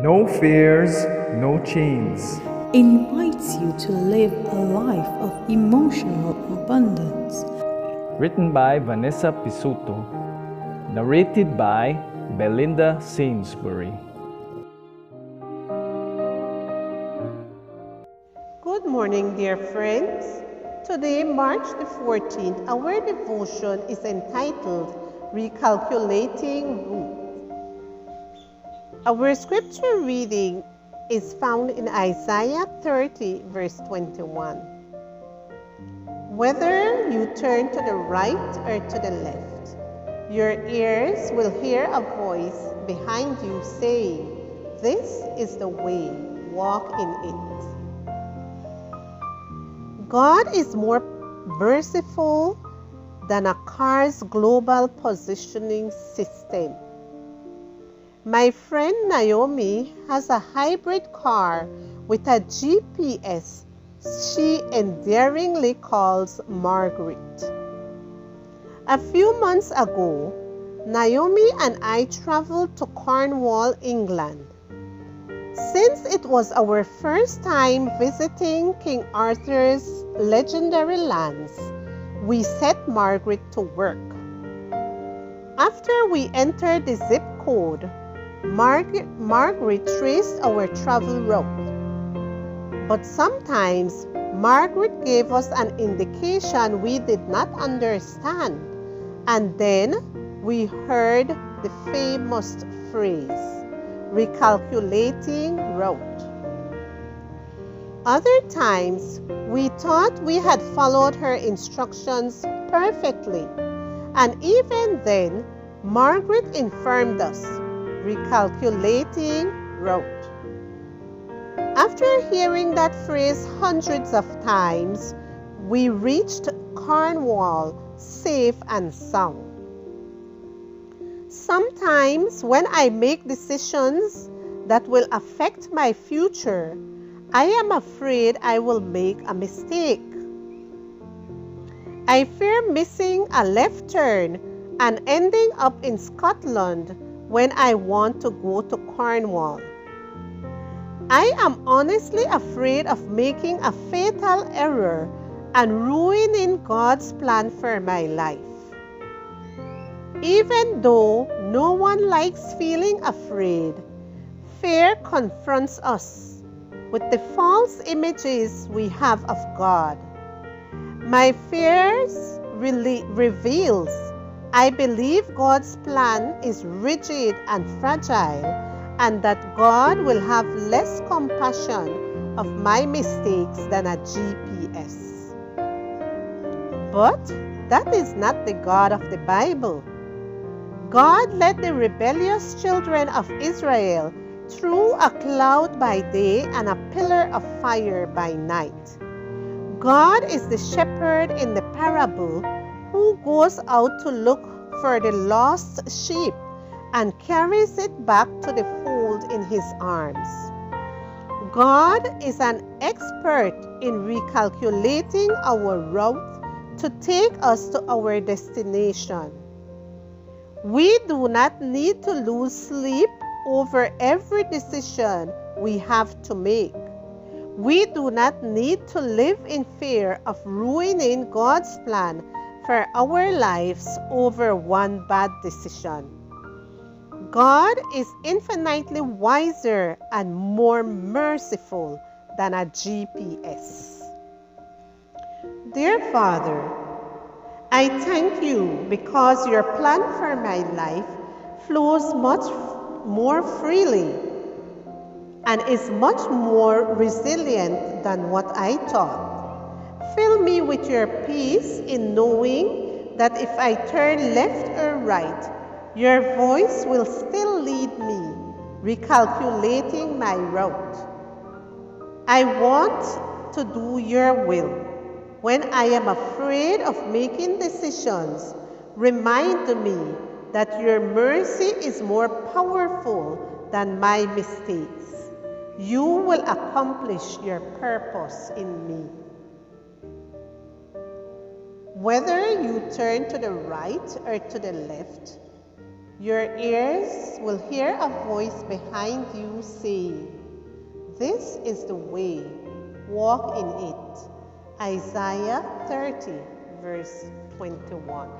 No fears, no chains. Invites you to live a life of emotional abundance. Written by Vanessa Pisuto. Narrated by Belinda Sainsbury. Good morning, dear friends. Today, March the 14th, our devotion is entitled Recalculating Ruth. Our scripture reading is found in Isaiah 30, verse 21. Whether you turn to the right or to the left, your ears will hear a voice behind you saying, "This is the way, walk in it." God is more merciful than a car's global positioning system. My friend Naomi has a hybrid car with a GPS she endearingly calls Margaret. A few months ago, Naomi and I traveled to Cornwall, England. Since it was our first time visiting King Arthur's legendary lands, we set Margaret to work. After we entered the zip code, Margaret traced our travel route. But sometimes, Margaret gave us an indication we did not understand, and then we heard the famous phrase, recalculating route. Other times, we thought we had followed her instructions perfectly, and even then, Margaret informed us, recalculating route. After hearing that phrase hundreds of times, we reached Cornwall safe and sound. Sometimes when I make decisions that will affect my future, I am afraid I will make a mistake. I fear missing a left turn and ending up in Scotland when I want to go to Cornwall. I am honestly afraid of making a fatal error and ruining God's plan for my life. Even though no one likes feeling afraid, fear confronts us with the false images we have of God. My fears reveals I believe God's plan is rigid and fragile, and that God will have less compassion of my mistakes than a GPS. But that is not the God of the Bible. God led the rebellious children of Israel through a cloud by day and a pillar of fire by night. God is the shepherd in the parable who goes out to look for the lost sheep and carries it back to the fold in his arms. God is an expert in recalculating our route to take us to our destination. We do not need to lose sleep over every decision we have to make. We do not need to live in fear of ruining God's plan for our lives over one bad decision. God is infinitely wiser and more merciful than a GPS. Dear Father, I thank you because your plan for my life flows much more freely and is much more resilient than what I thought. Fill me with your peace in knowing that if I turn left or right, your voice will still lead me, recalculating my route. I want to do your will. When I am afraid of making decisions, remind me that your mercy is more powerful than my mistakes. You will accomplish your purpose in me. Whether you turn to the right or to the left, Your ears will hear a voice behind you saying, "This is the way, walk in it." Isaiah 30, verse 21.